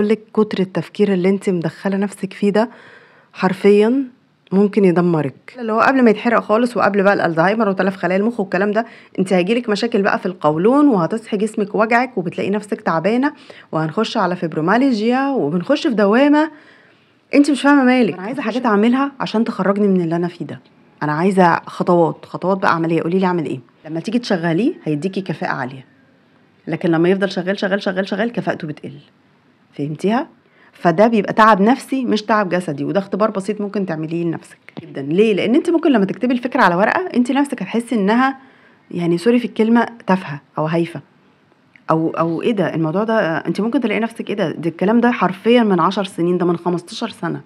اقولك كتر التفكير اللي انت مدخله نفسك فيه ده حرفيا ممكن يدمرك، اللي هو قبل ما يتحرق خالص وقبل بقى الالزهايمر وتلف خلايا المخ والكلام ده. انت هيجيلك مشاكل بقى في القولون، وهتصحي جسمك وجعك وبتلاقي نفسك تعبانه، وهنخش على فيبرومالجيا وبنخش في دوامه. انت مش فاهمه مالك. انا عايزه حاجات اعملها عشان تخرجني من اللي انا فيه ده. انا عايزه خطوات بقى عمليه. قولي لي اعمل ايه. لما تيجي تشغليه هيديكي كفاءه عاليه، لكن لما يفضل شغال شغال شغال شغال كفاءته بتقل. فهمتيها؟ فده بيبقى تعب نفسي مش تعب جسدي، وده اختبار بسيط ممكن تعمليه لنفسك جدا. ليه؟ لان انت ممكن لما تكتبي الفكره على ورقه انت نفسك هتحسي انها يعني سوري في الكلمه تافهه او هايفه او ايه ده الموضوع ده. انت ممكن تلاقي نفسك ايه ده الكلام ده حرفيا من 10 سنين، ده من 15 سنه.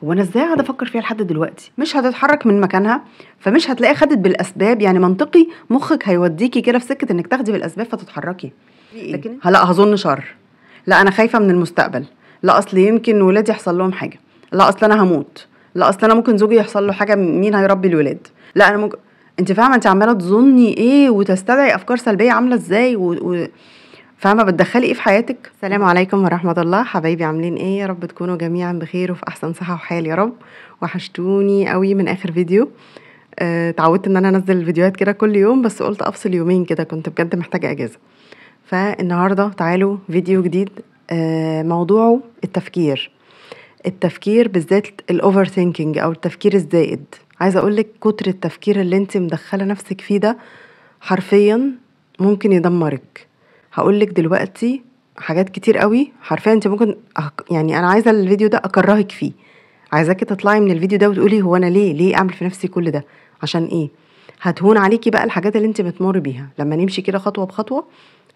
وانا ازاي قاعده افكر فيها لحد دلوقتي؟ مش هتتحرك من مكانها، فمش هتلاقي خدت بالاسباب. يعني منطقي مخك هيوديكي كده في سكه انك تاخدي بالاسباب فتتحركي. لكن لا هظن شر، لا انا خايفه من المستقبل، لا اصل يمكن ولادي يحصل لهم حاجه، لا اصل انا هموت، لا اصل انا ممكن زوجي يحصل له حاجه، مين هيربي الولاد، لا انا ممكن. انت فاهمه انت عماله تظني ايه وتستدعي افكار سلبيه عامله ازاي فاهمه بتدخلي ايه في حياتك. السلام عليكم ورحمه الله. حبايبي عاملين ايه؟ يا رب تكونوا جميعا بخير وفي احسن صحه وحال يا رب. وحشتوني قوي من اخر فيديو. اتعودت ان انا انزل الفيديوهات كده كل يوم، بس قلت افصل يومين كده، كنت بجد محتاجه اجازه. فالنهارده تعالوا فيديو جديد، موضوعه التفكير بالذات الاوفر ثينكينج او التفكير الزائد. عايزه اقولك كتر التفكير اللي انت مدخله نفسك فيه ده حرفيا ممكن يدمرك. هقولك دلوقتي حاجات كتير قوي حرفيا انت ممكن يعني انا عايزه الفيديو ده اكرهك فيه، عايزاكي تطلعي من الفيديو ده وتقولي هو انا ليه اعمل في نفسي كل ده؟ عشان ايه؟ هتهون عليكي بقى الحاجات اللي انت بتمر بيها لما نمشي كده خطوه بخطوه.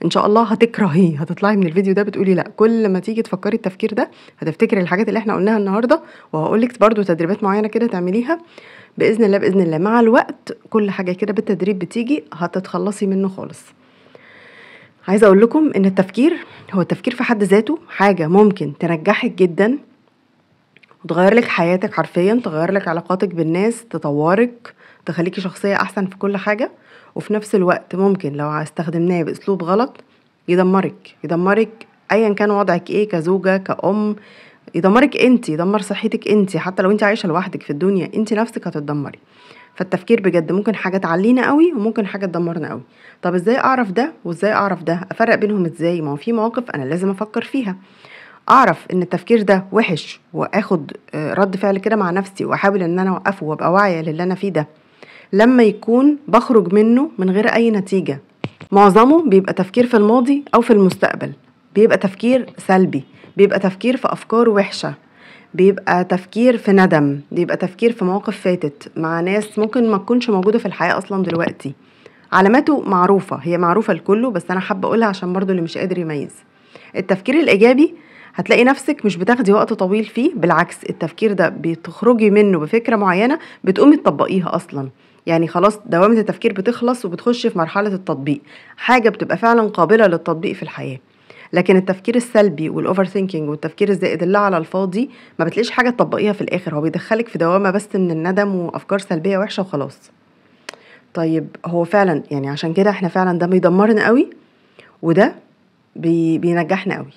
ان شاء الله هتكرهيه، هتطلعي من الفيديو ده بتقولي لا. كل ما تيجي تفكري التفكير ده هتفتكري الحاجات اللي احنا قلناها النهارده، وهقولك برضو تدريبات معينه كده تعمليها باذن الله. باذن الله مع الوقت كل حاجه كده بالتدريب بتيجي هتتخلصي منه خالص. عايزه اقول لكم ان التفكير في حد ذاته حاجه ممكن تنجحك جدا وتغير لك حياتك حرفيا، تغير لك علاقاتك بالناس، تطورك، تخليكي شخصيه احسن في كل حاجه. وفي نفس الوقت ممكن لو استخدمناه باسلوب غلط يدمرك ايا كان وضعك ايه، كزوجه كأم، يدمرك انت، يدمر صحتك انت. حتى لو انت عايشه لوحدك في الدنيا انت نفسك هتتدمري. فالتفكير بجد ممكن حاجه تعلينا قوي وممكن حاجه تدمرنا قوي. طب ازاي اعرف ده وازاي اعرف ده؟ افرق بينهم ازاي؟ ما هو في مواقف انا لازم افكر فيها، اعرف ان التفكير ده وحش واخد رد فعل كده مع نفسي واحاول ان انا اوقفه وابقى واعيه للي انا فيه ده. لما يكون بخرج منه من غير اي نتيجه، معظمه بيبقى تفكير في الماضي او في المستقبل، بيبقى تفكير سلبي، بيبقى تفكير في افكار وحشه، بيبقى تفكير في ندم، بيبقى تفكير في مواقف فاتت مع ناس ممكن ما تكونش موجوده في الحياه اصلا دلوقتي. علاماته معروفه، هي معروفه لكله، بس انا حابه اقولها عشان برضو اللي مش قادر يميز. التفكير الايجابي هتلاقي نفسك مش بتاخدي وقت طويل فيه، بالعكس التفكير ده بتخرجي منه بفكره معينه بتقومي تطبقيها اصلا. يعني خلاص دوامه التفكير بتخلص وبتخشي في مرحله التطبيق، حاجه بتبقى فعلا قابله للتطبيق في الحياه. لكن التفكير السلبي والاوفر ثينكينج والتفكير الزائد اللي على الفاضي ما بتلاقيش حاجه تطبقيها في الاخر، هو بيدخلك في دوامه بس من الندم وافكار سلبيه وحشه وخلاص. طيب هو فعلا يعني عشان كده احنا فعلا ده بيدمرنا قوي وده بينجحنا قوي.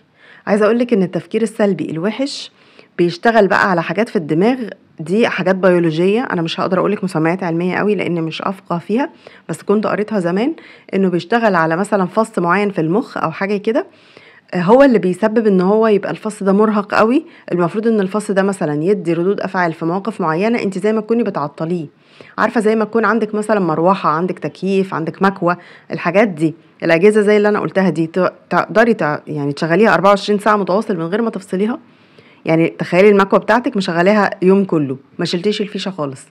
عايزه اقولك ان التفكير السلبي الوحش بيشتغل بقى على حاجات في الدماغ، دي حاجات بيولوجيه، انا مش هقدر اقولك مسميات علميه قوي لان مش افقه فيها، بس كنت قريتها زمان انه بيشتغل على مثلا فص معين في المخ او حاجه كده، هو اللي بيسبب ان هو يبقى الفص ده مرهق قوي. المفروض ان الفص ده مثلا يدي ردود افعال في مواقف معينه انت زي ما تكوني بتعطليه. عارفه زي ما تكون عندك مثلا مروحه، عندك تكييف، عندك مكوه، الحاجات دي الاجهزه زي اللي انا قلتها دي تقدري يعني تشغليها 24 ساعه متواصل من غير ما تفصليها. يعني تخيلي المكوه بتاعتك مشغلاها يوم كله ما شلتيش الفيشه خالص،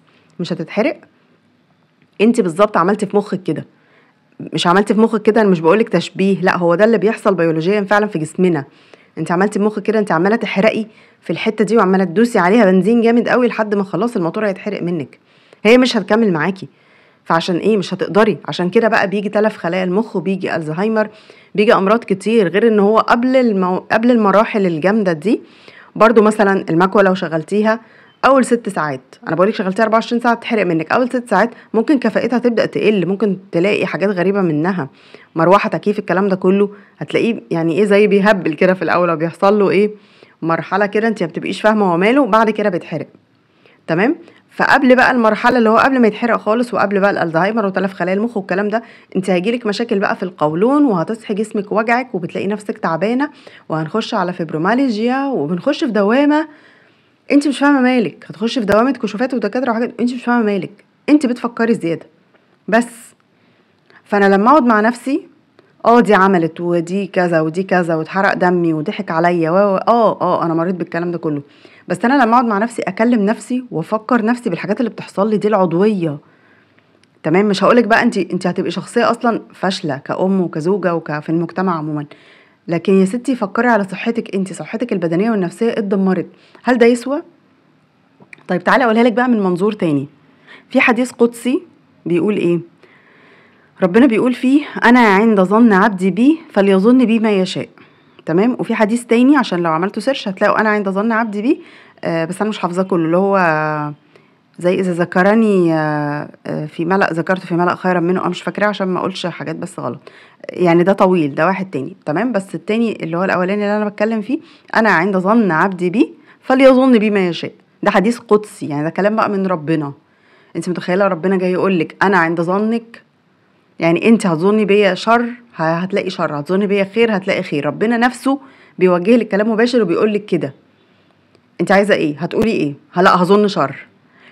مش هتتحرق؟ انت بالظبط عملتي في مخك كده. مش عملتي في مخك كده، انا مش بقولك تشبيه، لا هو ده اللي بيحصل بيولوجيا فعلا في جسمنا. انت عملتي في مخك كده، انت عماله تحرقي في الحته دي وعماله تدوسي عليها بنزين جامد قوي لحد ما خلاص الموتور هيتحرق منك، هي مش هتكمل معاكي. فعشان ايه مش هتقدري؟ عشان كده بقى بيجي تلف خلايا المخ وبيجي الزهايمر، بيجي امراض كتير. غير ان هو قبل المراحل الجامده دي برضو مثلا المكوه لو شغلتيها اول 6 ساعات، انا بقولك شغلتيها 24 ساعه تحرق منك، اول 6 ساعات ممكن كفاءتها تبدا تقل، ممكن تلاقي حاجات غريبه منها، مروحه، تكييف، الكلام ده كله هتلاقيه يعني ايه زي بيهبل كده في الاول، وبيحصل له ايه مرحله كده انت ما بتبقيش فاهمه هو ماله، بعد كده بيتحرق. تمام. فقبل بقى المرحله اللي هو قبل ما يتحرق خالص، وقبل بقى الالزهايمر وتلف خلايا المخ والكلام ده، انت هيجيلك مشاكل بقى في القولون، وهتصحي جسمك وجعك، وبتلاقي نفسك تعبانه، وهنخش على فيبروماليجيا، وبنخش في دوامه انت مش فاهمه مالك، هتخش في دوامه كشوفات ودكاتره وحاجات انت مش فاهمه مالك، انت بتفكري زياده بس. فانا لما اقعد مع نفسي، دي عملت ودي كذا ودي كذا، واتحرق دمي وضحك عليا انا مريت بالكلام ده كله، بس انا لما اقعد مع نفسي اكلم نفسي وافكر نفسي بالحاجات اللي بتحصل لي دي العضويه. تمام. مش هقولك بقى انت هتبقي شخصيه اصلا فاشله كأم وكزوجه وفي المجتمع عموما، لكن يا ستي فكري على صحتك انت، صحتك البدنيه والنفسيه اتدمرت، هل ده يسوى؟ طيب تعالى اقولها لك بقى من منظور تاني. في حديث قدسي بيقول ايه؟ ربنا بيقول فيه انا عند ظن عبدي بي فليظن بي ما يشاء. تمام. وفي حديث تاني عشان لو عملتوا سيرش هتلاقوا انا عند ظن عبدي بي، بس انا مش حافظاه كله، اللي هو زي اذا ذكرني في ملأ ذكرت في ملأ خيرا منه، انا مش فاكراه عشان ما اقولش حاجات بس غلط، يعني ده طويل، ده واحد تاني. تمام. بس التاني اللي هو الاولاني اللي انا بتكلم فيه، انا عند ظن عبدي بي فليظن بي ما يشاء، ده حديث قدسي، يعني ده كلام بقى من ربنا. انت متخيله ربنا جاي يقول لك انا عند ظنك، يعني انت هتظني بيا شر هتلاقي شر، هتظني بيا خير هتلاقي خير، ربنا نفسه بيوجه لك كلام مباشر وبيقول لك كده. انت عايزه ايه؟ هتقولي ايه؟ لا هظن شر،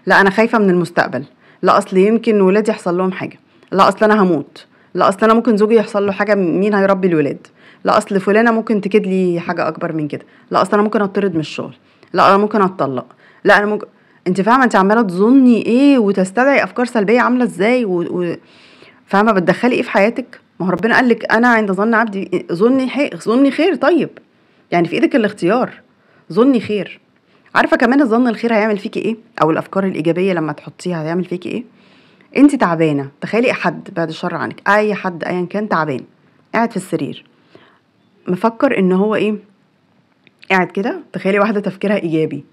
لا انا خايفه من المستقبل، لا اصل يمكن ولادي يحصل لهم حاجه، لا اصل انا هموت، لا اصل انا ممكن زوجي يحصل له حاجه، مين هيربي الولاد، لا اصل فلانه ممكن تكيد لي حاجه اكبر من كده، لا اصل انا ممكن اطرد من الشغل، لا انا ممكن اتطلق، لا انا ممكن. انت فاهمه انت عماله تظني ايه وتستدعي افكار سلبيه عامله ازاي فاهمه بتدخلي ايه في حياتك؟ ما هو ربنا قال لك انا عند ظن عبدي، ظني خير. طيب يعني في ايدك الاختيار، ظني خير. عارفه كمان الظن الخير هيعمل فيكي ايه، او الافكار الايجابيه لما تحطيها هيعمل فيكي ايه؟ انت تعبانه، تخيلي حد بعد الشر عنك، اي حد ايا كان تعبان، قاعد في السرير مفكر ان هو ايه، قاعد كده، تخيلي واحده تفكيرها ايجابي،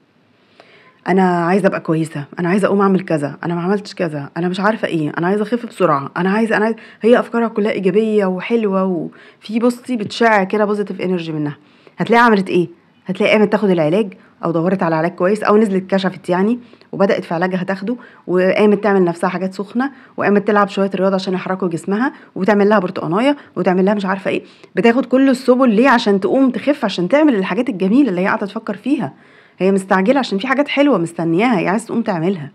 انا عايزه ابقى كويسه، انا عايزه اقوم اعمل كذا، انا ما عملتش كذا، انا مش عارفه ايه، انا عايزه اخف بسرعه، انا عايزه. هي افكارها كلها ايجابيه وحلوه، وفي بصي بتشع كده بوزيتيف انرجي منها. هتلاقي عملت ايه؟ هتلاقي قامت تاخد العلاج، او دورت على علاج كويس، او نزلت كشفت يعني وبدات في علاجها تاخده، وقامت تعمل نفسها حاجات سخنه، وقامت تلعب شويه رياضه عشان يحركوا جسمها، وتعمل لها برتقانيه، وتعمل لها مش عارفه ايه، بتاخد كل السبل ليه؟ عشان تقوم تخف، عشان تعمل الحاجات الجميله اللي هي قاعده تفكر فيها. هي مستعجله عشان في حاجات حلوه مستنياها، هي عايزه تقوم تعملها.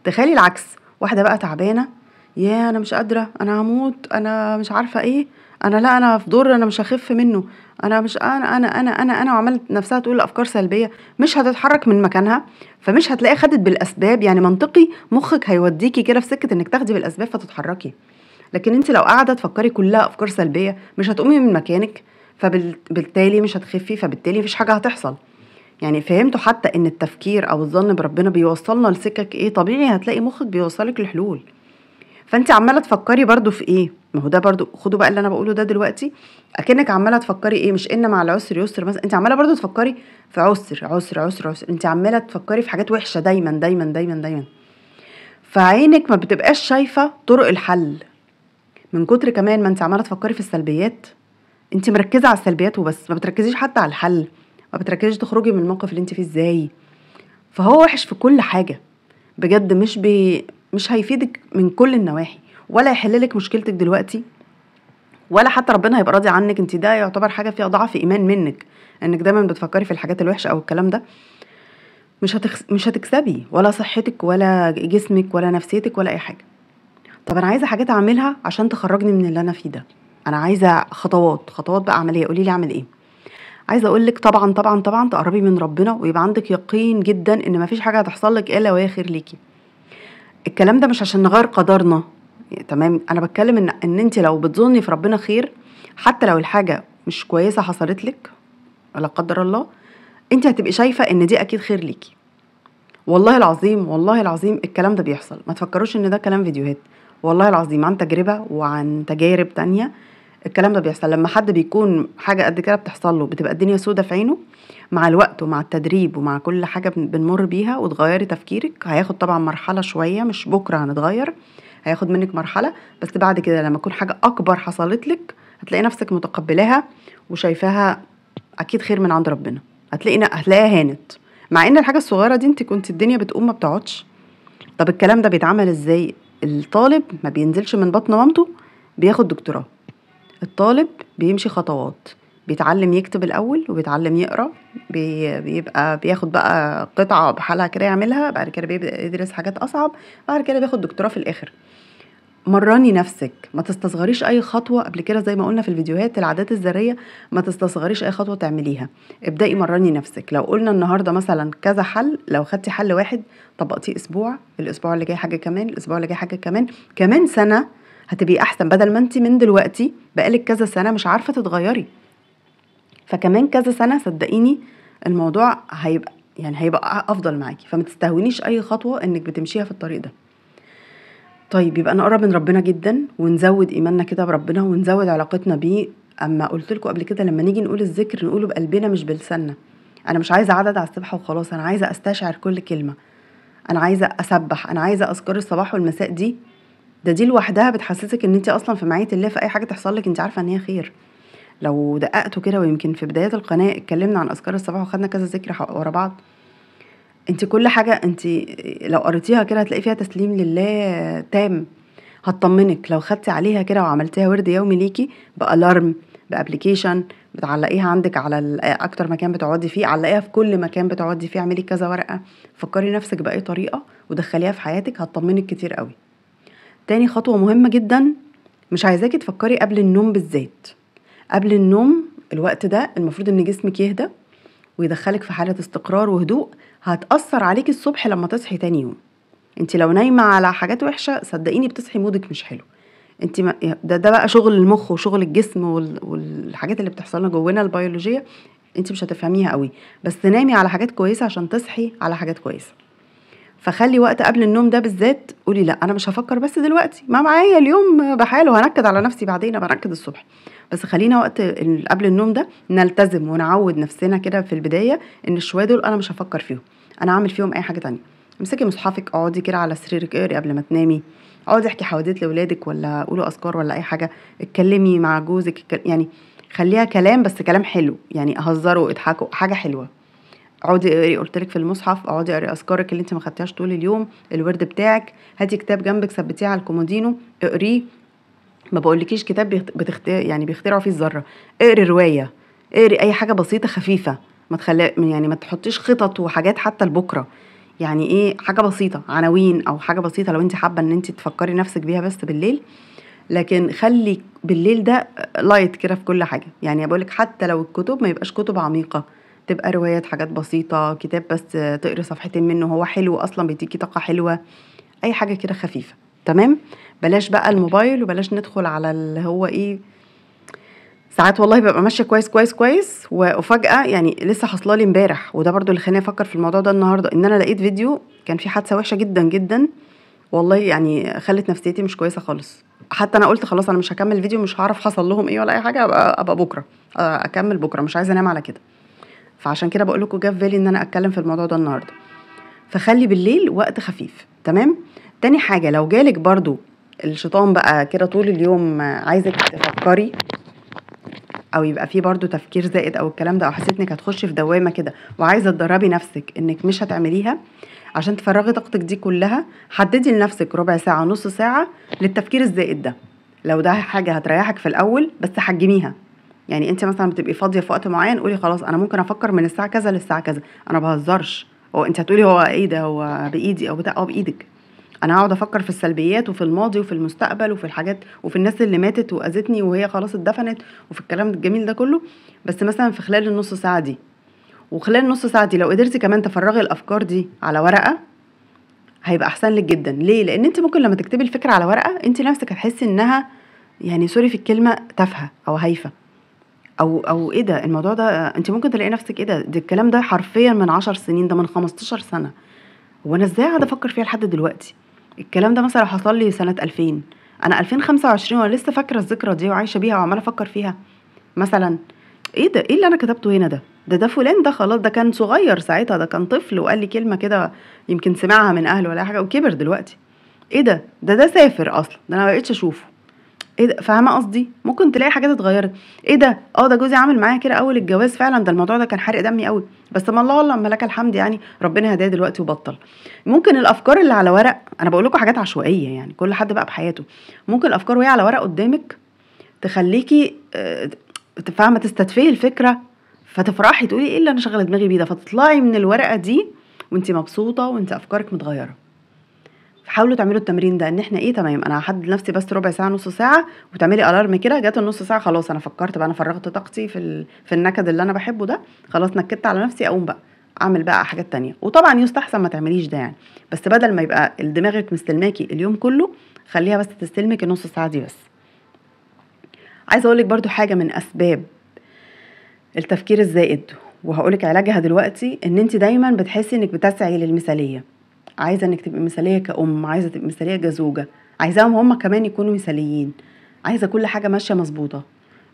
تخيلي العكس، واحده بقى تعبانه، يا انا مش قادره، انا هموت، انا مش عارفه ايه، انا لا انا في دور انا مش هخف منه، انا مش انا وعملت نفسها تقول افكار سلبيه، مش هتتحرك من مكانها، فمش هتلاقي خدت بالاسباب. يعني منطقي مخك هيوديكي كده في سكه انك تاخدي بالاسباب فتتحركي، لكن انت لو قاعده تفكري كلها افكار سلبيه مش هتقومي من مكانك، فبالتالي مش هتخفي، فبالتالي مفيش حاجه هتحصل. يعني فهمتوا حتى ان التفكير او الظن بربنا بيوصلنا لسكك ايه؟ طبيعي هتلاقي مخك بيوصلك لحلول. فانت عماله تفكري برضو في ايه؟ ما هو ده برضو، خدوا بقى اللي انا بقوله ده دلوقتي اكنك عماله تفكري ايه، مش ان مع العسر يسر مثلا، انت عماله برضو تفكري في عسر عسر عسر عسر، انت عماله تفكري في حاجات وحشه دايما دايما دايما دايما، فعينك ما بتبقاش شايفه طرق الحل، من كتر كمان ما انت عماله تفكري في السلبيات، انت مركزه على السلبيات وبس، ما بتركزيش حتى على الحل، ما بتركزيش تخرجي من الموقف اللي انت فيه ازاي. فهو وحش في كل حاجه بجد، مش هيفيدك من كل النواحي، ولا يحللك مشكلتك دلوقتي، ولا حتى ربنا هيبقى راضي عنك. انت ده يعتبر حاجه فيها ضعف ايمان منك، انك دايما بتفكري في الحاجات الوحشه او الكلام ده. مش هتكسبي ولا صحتك ولا جسمك ولا نفسيتك ولا اي حاجه. طب انا عايزه حاجات اعملها عشان تخرجني من اللي انا فيه ده، انا عايزه خطوات بقى عمليه، قولي لي اعمل ايه. عايزه اقول لك طبعا طبعا طبعا تقربي من ربنا، ويبقى عندك يقين جدا ان مفيش حاجه هتحصل لك الا وهي خير ليكي. الكلام ده مش عشان نغير قدرنا، تمام، انا بتكلم ان انت لو بتظني في ربنا خير، حتى لو الحاجه مش كويسه حصلت لك لا قدر الله، انت هتبقي شايفه ان دي اكيد خير ليكي. والله العظيم والله العظيم الكلام ده بيحصل، ما تفكروش ان ده كلام فيديوهات، والله العظيم عن تجربه وعن تجارب تانية. الكلام ده بيحصل لما حد بيكون حاجة قد كده بتحصل له، بتبقى الدنيا سودة في عينه. مع الوقت ومع التدريب ومع كل حاجة بنمر بيها وتغيري تفكيرك، هياخد طبعا مرحلة شوية، مش بكرة هنتغير، هياخد منك مرحلة. بس بعد كده لما تكون حاجة أكبر حصلت لك هتلاقي نفسك متقبلاها وشايفاها أكيد خير من عند ربنا. هتلاقيها هانت، مع إن الحاجة الصغيرة دي انت كنت الدنيا بتقوم ما بتقعدش. طب الكلام ده بيتعمل ازاي؟ الطالب ما بينزلش من بطن مامته بياخد دكتوراه. الطالب بيمشي خطوات، بيتعلم يكتب الأول وبيتعلم يقرأ، بيبقى بياخد بقى قطعة بحالها كده يعملها، بعد كده بيبدأ يدرس حاجات أصعب، بعد كده بياخد دكتوراه في الآخر. مرني نفسك، ما تستصغريش أي خطوة. قبل كده زي ما قلنا في الفيديوهات العادات الذرية، ما تستصغريش أي خطوة تعمليها. ابدأي مرني نفسك. لو قلنا النهاردة مثلا كذا حل، لو خدتي حل واحد طبقتيه أسبوع، الأسبوع اللي جاي حاجة كمان، الأسبوع اللي جاي حاجة كمان، كمان سنة هتبقي أحسن، بدل ما انت من دلوقتي بقالك كذا سنة مش عارفة تتغيري. فكمان كذا سنة صدقيني الموضوع هيبقى أفضل معاكي. فما تستهونيش أي خطوة إنك بتمشيها في الطريق ده. طيب يبقى نقرب من ربنا جدا ونزود إيماننا كده بربنا ونزود علاقتنا بيه. أما قلت لكم قبل كده لما نيجي نقول الذكر نقوله بقلبنا مش بلساننا. أنا مش عايزة عدد على السبحة وخلاص، أنا عايزة أستشعر كل كلمة، أنا عايزة أسبح، أنا عايزة أذكار الصباح والمساء دي لوحدها بتحسسك إن أنت أصلا في معية الله، في أي حاجة تحصل لك أنت عارفة إن هي خير. لو دققتوا كده، ويمكن في بداية القناة اتكلمنا عن أذكار الصباح وخدنا كذا ذكر ورا بعض، انت كل حاجة انت لو قريتيها كده هتلاقي فيها تسليم لله تام. هتطمنك لو خدتي عليها كده وعملتيها ورد يومي ليكي، بألارم، بأبليكيشن، بتعلقيها عندك على اكتر مكان بتقعدي فيه، علقيها في كل مكان بتقعدي فيه، اعملي كذا ورقة، فكري نفسك بأي طريقة ودخليها في حياتك، هتطمنك كتير قوي. تاني خطوة مهمة جدا، مش عايزاكي تفكري قبل النوم بالذات. قبل النوم الوقت ده المفروض ان جسمك يهدى ويدخلك في حالة استقرار وهدوء، هتأثر عليك الصبح لما تصحي تاني يوم. انت لو نايمة على حاجات وحشة صدقيني بتصحي مودك مش حلو. انت ده بقى شغل المخ وشغل الجسم والحاجات اللي بتحصل لنا جوانا البيولوجية، انت مش هتفهميها قوي. بس نامي على حاجات كويسة عشان تصحي على حاجات كويسة. فخلي وقت قبل النوم ده بالذات، قولي لا انا مش هفكر بس دلوقتي، ما معايا اليوم بحاله، هنكد على نفسي بعدين، بنكد الصبح. بس خلينا وقت قبل النوم ده نلتزم ونعود نفسنا كده في البداية ان الشوية دول انا مش هفكر فيهم، انا هعمل فيهم اي حاجة تانية. امسكي مصحفك، اقعدي كده على سريرك، اقري قبل ما تنامي، اقعدي احكي حواديت لاولادك، ولا قولوا اذكار ولا اي حاجة، اتكلمي مع جوزك، يعني خليها كلام بس كلام حلو، يعني هزروا اضحكوا، حاجة حلوة. اقعدي اقري، قلت لك في المصحف اقعدي اقري اذكارك اللي انت ما خدتيهاش طول اليوم، الورد بتاعك، هاتي كتاب جنبك ثبتيه على الكومودينو اقريه. ما بقولكيش كتاب بيخترعوا فيه الذره، اقري روايه، اقري اي حاجه بسيطه خفيفه، ما تخلي يعني ما تحطيش خطط وحاجات حتى لبكره. يعني ايه حاجه بسيطه، عناوين او حاجه بسيطه لو انت حابه ان انت تفكري نفسك بيها بس بالليل. لكن خلي بالليل ده لايت كده في كل حاجه. يعني بقولك حتى لو الكتب ما يبقاش كتب عميقه، تبقى روايات، حاجات بسيطه، كتاب بس تقري صفحتين منه، هو حلو اصلا بيديكي طاقه حلوه، اي حاجه كده خفيفه. تمام. بلاش بقى الموبايل، وبلاش ندخل على اللي هو ايه. ساعات والله ببقى ماشيه كويس كويس كويس وفجاه، يعني لسه حصلالي امبارح، وده برضو اللي خلاني افكر في الموضوع ده النهارده، ان انا لقيت فيديو كان فيه حادثه وحشه جدا جدا، والله يعني خلت نفسيتي مش كويسه خالص. حتى انا قلت خلاص انا مش هكمل الفيديو، مش هعرف حصل لهم ايه ولا اي حاجه، ابقى بكره اكمل بكره، مش عايزه انام على كده. فعشان كده بقول لكم جه في بالي ان انا اتكلم في الموضوع ده النهارده. فخلي بالليل وقت خفيف. تمام. تاني حاجه، لو جالك برضو الشيطان بقى كده طول اليوم عايزك تفكري، او يبقى فيه برضو تفكير زائد او الكلام ده، او حسيت انك هتخشي في دوامه كده وعايزه تدربي نفسك انك مش هتعمليها، عشان تفرغي طاقتك دي كلها حددي لنفسك ربع ساعه نص ساعه للتفكير الزائد ده. لو ده حاجه هتريحك في الاول بس حجميها. يعني انت مثلا بتبقي فاضيه في وقت معين، قولي خلاص انا ممكن افكر من الساعه كذا للساعه كذا، انا بهزرش. هو انت هتقولي هو ايه ده، هو بايدي او بتاع، بايدك. انا هقعد افكر في السلبيات وفي الماضي وفي المستقبل وفي الحاجات وفي الناس اللي ماتت واذتني وهي خلاص اتدفنت وفي الكلام الجميل ده كله، بس مثلا في خلال النص ساعه دي. وخلال النص ساعه دي لو قدرتي كمان تفرغي الافكار دي على ورقه هيبقى احسن لك جدا. ليه؟ لان انت ممكن لما تكتبي الفكره على ورقه انت نفسك هتحسي انها، يعني سوري في الكلمه، تافهه او هايفه، او ايه ده الموضوع ده. انت ممكن تلاقي نفسك ايه ده الكلام ده حرفيا من 10 سنين، ده من 15 سنه، هو انا ازاي قاعده افكر فيها لحد دلوقتي؟ الكلام ده مثلا حصل لي سنه 2000، انا 2025 وانا لسه فاكره الذكرى دي وعايشه بيها وعماله افكر فيها. مثلا ايه ده؟ ايه اللي انا كتبته هنا ده؟ ده فلان، ده خلاص، ده كان صغير ساعتها، ده كان طفل وقال لي كلمه كده يمكن سمعها من اهله ولا حاجه وكبر دلوقتي. ايه ده؟ ده سافر اصلا، ده انا ما بقتش اشوفه. ايه ده؟ فاهمه قصدي؟ ممكن تلاقي حاجات اتغيرت. ايه ده؟ ده جوزي عامل معايا كده اول الجواز فعلا، ده الموضوع ده كان حرق دمي قوي، بس ما الله والله لك الحمد، يعني ربنا هداه دلوقتي وبطل. ممكن الافكار اللي على ورق، انا بقول لكم حاجات عشوائيه يعني كل حد بقى بحياته، ممكن الافكار وهي على ورق قدامك تخليكي فاهمه تستدفئي الفكره، فتفرحي تقولي ايه اللي انا شغله دماغي بيه ده، فتطلعي من الورقه دي وانت مبسوطه وانت افكارك متغيره. حاولوا تعملوا التمرين ده، ان احنا ايه تمام، انا هحدد لنفسي بس ربع ساعه نص ساعه، وتعملي الارم كده، جت النص ساعه خلاص انا فكرت بقى، انا فرغت طاقتي في النكد اللي انا بحبه ده، خلاص نكدت على نفسي، اقوم بقى اعمل بقى حاجات تانية. وطبعا يستحسن ما تعمليش ده يعني، بس بدل ما يبقى دماغك مستلماكي اليوم كله، خليها بس تستلمك النص ساعه دي بس. عايزه اقول لك برضو حاجه من اسباب التفكير الزائد، وهقولك علاجها دلوقتي، ان انت دايما بتحسي انك بتسعي للمثاليه، عايزه انك تبقي مثاليه كأم، عايزه تبقي مثاليه كزوجه، عايزاهم هم كمان يكونوا مثاليين، عايزه كل حاجه ماشيه مظبوطه.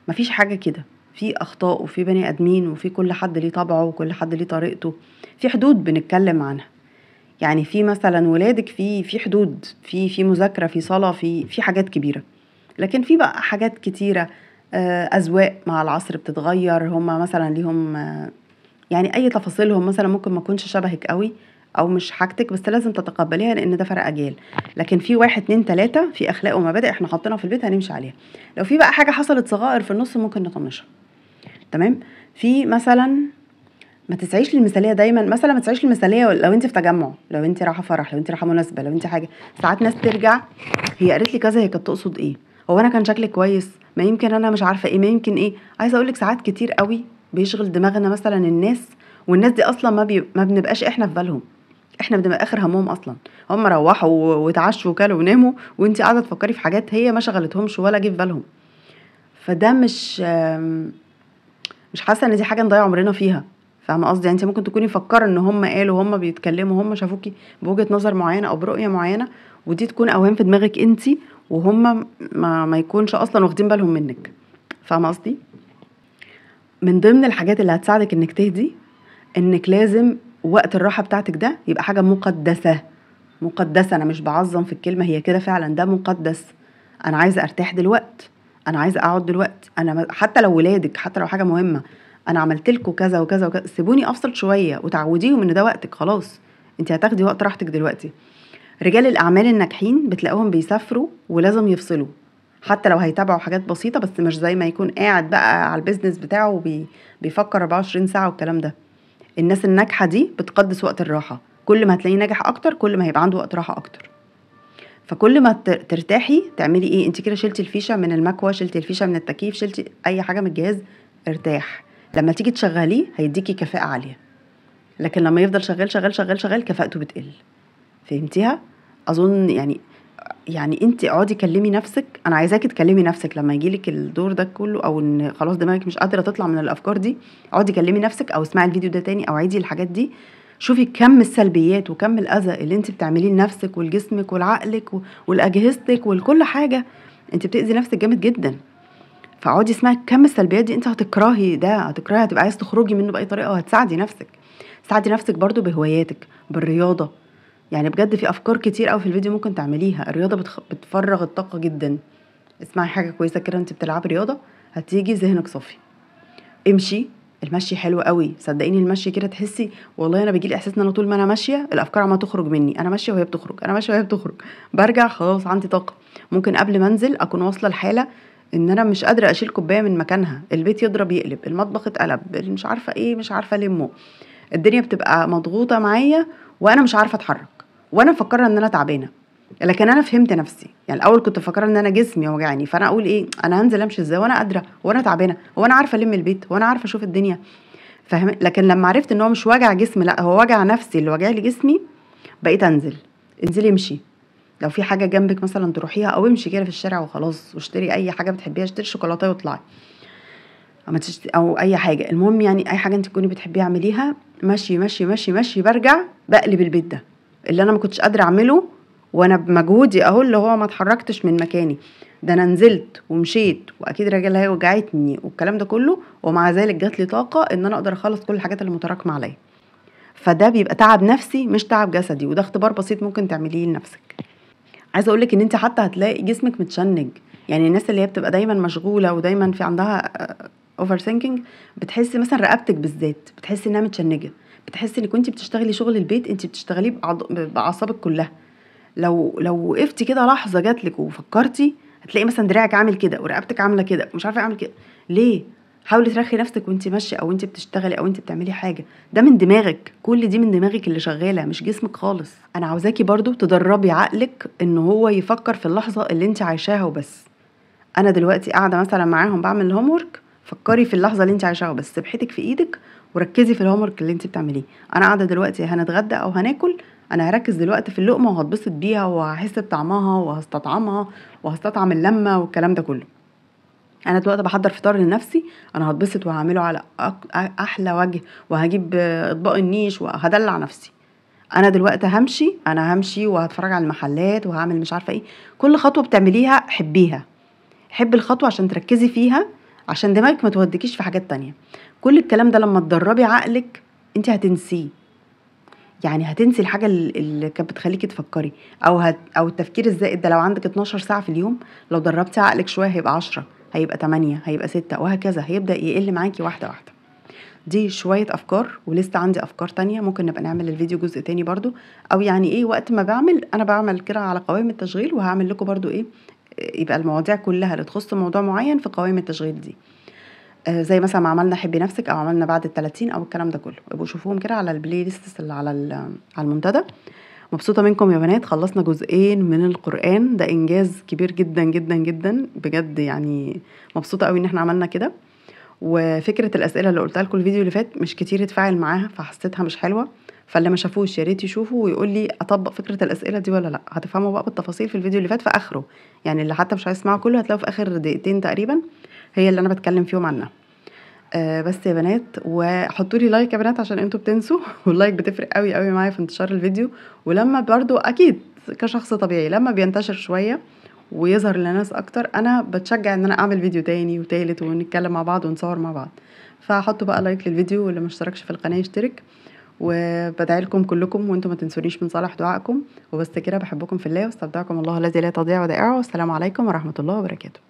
مفيش حاجه كده، في اخطاء وفي بني ادمين وفي كل حد ليه طبعه وكل حد ليه طريقته، في حدود بنتكلم عنها. يعني في مثلا ولادك في حدود، في مذاكره، في صلاه، في حاجات كبيره، لكن في بقى حاجات كتيره، اذواق مع العصر بتتغير، هم مثلا ليهم يعني اي تفاصيلهم مثلا ممكن ما تكونش شبهك قوي او مش حاجتك، بس لازم تتقبليها لان ده فرق اجيال. لكن في 1 2 3 في اخلاق ومبادئ احنا حاطينها في البيت هنمشي عليها. لو في بقى حاجه حصلت صغائر في النص ممكن نطنشها. تمام. في مثلا ما تسعيش للمثاليه دايما، مثلا ما تسعيش للمثاليه لو انت في تجمع، لو انت رايحه فرح، لو انت رايحه مناسبه، لو انت حاجه. ساعات ناس ترجع هي قالت لي كذا، هي كانت تقصد ايه؟ هو انا كان شكلي كويس؟ ما يمكن انا مش عارفه ايه، ما يمكن ايه. عايزه اقول لك ساعات كتير قوي بيشغل دماغنا مثلا الناس، والناس دي اصلا ما بنبقاش احنا في بالهم، احنا بنبقى اخر همهم اصلا، هم روحوا واتعشوا وكلوا وناموا، وانت قاعده تفكري في حاجات هي ما شغلتهمش ولا جه في بالهم. فده مش حاسه ان دي حاجه نضيع عمرنا فيها. فاهمه قصدي؟ يعني انت ممكن تكوني مفكره ان هم قالوا، هم بيتكلموا، هم شافوكي بوجهه نظر معينه او برؤيه معينه، ودي تكون اوهام في دماغك انت، وهم ما يكونش اصلا واخدين بالهم منك. فاهمه قصدي؟ من ضمن الحاجات اللي هتساعدك انك تهدي، انك لازم وقت الراحه بتاعتك ده يبقى حاجه مقدسه. مقدسه، انا مش بعظم في الكلمه، هي كده فعلا، ده مقدس. انا عايزه ارتاح دلوقت، انا عايزه اقعد دلوقتي، انا حتى لو ولادك، حتى لو حاجه مهمه، انا عملت لكم كذا وكذا وكذا، سيبوني افصل شويه وتعوديهم ان ده وقتك، خلاص انت هتاخدي وقت راحتك دلوقتي. رجال الاعمال الناجحين بتلاقوهم بيسافروا ولازم يفصلوا، حتى لو هيتابعوا حاجات بسيطه، بس مش زي ما يكون قاعد بقى على البيزنس بتاعه بيفكر 24 ساعه والكلام ده. الناس الناجحه دي بتقدس وقت الراحه، كل ما هتلاقيه ناجح اكتر كل ما هيبقى عنده وقت راحه اكتر. فكل ما ترتاحي تعملي ايه، انت كده شلتي الفيشه من المكوى، شلتي الفيشه من التكييف، شلتي اي حاجه من الجهاز، ارتاح. لما تيجي تشغليه هيديكي كفاءه عاليه، لكن لما يفضل شغال شغال شغال شغال كفاءته بتقل. فهمتيها؟ اظن يعني انت اقعدي كلمي نفسك، انا عايزاكي تكلمي نفسك لما يجيلك الدور ده كله، او ان خلاص دماغك مش قادره تطلع من الافكار دي، اقعدي كلمي نفسك او اسمعي الفيديو ده تاني او عيدي الحاجات دي، شوفي كم السلبيات وكم الاذى اللي انت بتعمليه لنفسك ولجسمك ولعقلك ولاجهزتك ولكل حاجه، انت بتاذي نفسك جامد جدا. فاقعدي اسمعي كم السلبيات دي، انت هتكرهي ده، هتكرهي، هتبقى عايز تخرجي منه باي طريقه، وهتساعدي نفسك. ساعدي نفسك برضو بهواياتك، بالرياضه. يعني بجد في افكار كتير قوي في الفيديو ممكن تعمليها، الرياضه بتفرغ الطاقه جدا. اسمعي حاجه كويسه كده انت بتلعبي رياضه، هتيجي ذهنك صافي. امشي، المشي حلو قوي، صدقيني المشي كده تحسي، والله انا بيجي لي احساس ان انا طول ما انا ماشيه الافكار عماله تخرج مني، انا ماشيه وهي بتخرج، انا ماشيه وهي بتخرج، برجع خلاص عندي طاقه. ممكن قبل ما انزل اكون واصله لحاله ان انا مش قادره اشيل كوبايه من مكانها، البيت يضرب يقلب، المطبخ اتقلب، مش عارفه ايه، مش عارفه المه، الدنيا بتبقى مضغوطه معايا وانا مش عارفه اتحرك، وانا مفكره ان انا تعبانه. لكن انا فهمت نفسي، يعني الاول كنت مفكره ان انا جسمي وجعني، فانا اقول ايه، انا هنزل امشي ازاي وانا قادره وانا تعبانه، وانا عارفه الم البيت وانا عارفه اشوف الدنيا. فاهم؟ لكن لما عرفت ان هو مش وجع جسمي، لا هو وجع نفسي اللي وجع لي جسمي، بقيت انزل. انزلي امشي، لو في حاجه جنبك مثلا تروحيها، او امشي كده في الشارع وخلاص، واشتري اي حاجه بتحبيها، اشتري شوكولاته واطلعي، او اي حاجه، المهم يعني اي حاجه انت تكوني بتحبيها اعمليها. مشي مشي مشي مشي، برجع بقلب البيت ده اللي انا ما كنتش قادره اعمله، وانا بمجهودي اهو اللي هو ما اتحركتش من مكاني، ده انا نزلت ومشيت واكيد رجلها وجعتني والكلام ده كله، ومع ذلك جات لي طاقه ان انا اقدر اخلص كل الحاجات اللي متراكمه عليا. فده بيبقى تعب نفسي مش تعب جسدي، وده اختبار بسيط ممكن تعمليه لنفسك. عايزه اقول لك ان انت حتى هتلاقي جسمك متشنج. يعني الناس اللي هي بتبقى دايما مشغوله ودايما في عندها اوفر ثينكينج، بتحسي مثلا رقبتك بالذات بتحسي انها متشنجه، بتحسي انك وانت بتشتغلي شغل البيت انت بتشتغليه باعصابك كلها. لو وقفتي كده لحظه جاتلك وفكرتي، هتلاقي مثلا دراعك عامل كده ورقبتك عامله كده ومش عارفه اعمل كده ليه. حاولي ترخي نفسك وانت ماشيه او انت بتشتغلي او انت بتعملي حاجه، ده من دماغك، كل دي من دماغك اللي شغاله مش جسمك خالص. انا عاوزاكي برضو تدربي عقلك ان هو يفكر في اللحظه اللي انت عايشاها وبس. انا دلوقتي قاعده مثلا معاهم بعمل الهوم ورك، فكري في اللحظه اللي انت عايشاها بس، سبحتك في ايدك وركزي في الهوم ورك اللي انت بتعمليه. انا قاعده دلوقتي هنتغدى او هناكل، انا هركز دلوقتي في اللقمه وهتبسط بيها وهحس بطعمها وهستطعمها وهستطعم اللمه والكلام ده كله. انا دلوقتي بحضر فطار لنفسي، انا هتبسط وهعمله على احلى وجه، وهجيب اطباق النيش وهدلع نفسي. انا دلوقتي همشي، انا همشي وهتفرج على المحلات وهعمل مش عارفه ايه. كل خطوه بتعمليها حبيها، حبي الخطوه عشان تركزي فيها، عشان دماغك ما توديكيش في حاجات تانية. كل الكلام ده لما تدربي عقلك انت هتنسيه. يعني هتنسي الحاجه اللي كانت بتخليكي تفكري، او التفكير الزائد ده. لو عندك 12 ساعه في اليوم، لو دربتي عقلك شويه هيبقى 10، هيبقى 8، هيبقى 6، وهكذا هيبدا يقل معاكي واحده واحده. دي شويه افكار، ولسه عندي افكار تانية ممكن نبقى نعمل الفيديو جزء تاني برضو. او يعني ايه، وقت ما انا بعمل كده على قوائم التشغيل، وهعمل لكم برضو ايه، يبقى المواضيع كلها اللي تخص موضوع معين في قوائم التشغيل دي. زي مثلا ما عملنا حبي نفسك، او عملنا بعد ال30، او الكلام ده كله، ابقوا شوفوهم كده على البلاي ليست اللي على المنتدى. مبسوطه منكم يا بنات، خلصنا جزئين من القرآن، ده انجاز كبير جدا جدا جدا بجد يعني. مبسوطه قوي ان احنا عملنا كده. وفكره الاسئله اللي قلتها لكم الفيديو اللي فات مش كتير اتفاعل معاها، فحسيتها مش حلوه. فاللي ما شافوش يا ريت يشوفوا ويقول لي اطبق فكره الاسئله دي ولا لا. هتفهموا بقى بالتفاصيل في الفيديو اللي فات في اخره، يعني اللي حتى مش عايز يسمعه كله هتلاقوا في اخر دقيقتين تقريبا هي اللي انا بتكلم فيهم عنها. بس يا بنات، وحطوا لي لايك يا بنات عشان انتوا بتنسوا واللايك بتفرق قوي قوي معايا في انتشار الفيديو. ولما برضو اكيد كشخص طبيعي لما بينتشر شويه ويظهر لناس اكتر، انا بتشجع ان انا اعمل فيديو تاني وتالت ونتكلم مع بعض ونصور مع بعض. فحطوا بقى لايك للفيديو، واللي مشتركش في القناه يشترك. وبدعي لكم كلكم وانتم ما تنسونيش من صالح دعائكم. وبس كده، بحبكم في الله واستودعكم الله الذي لا تضيع ودائعه، والسلام عليكم ورحمه الله وبركاته.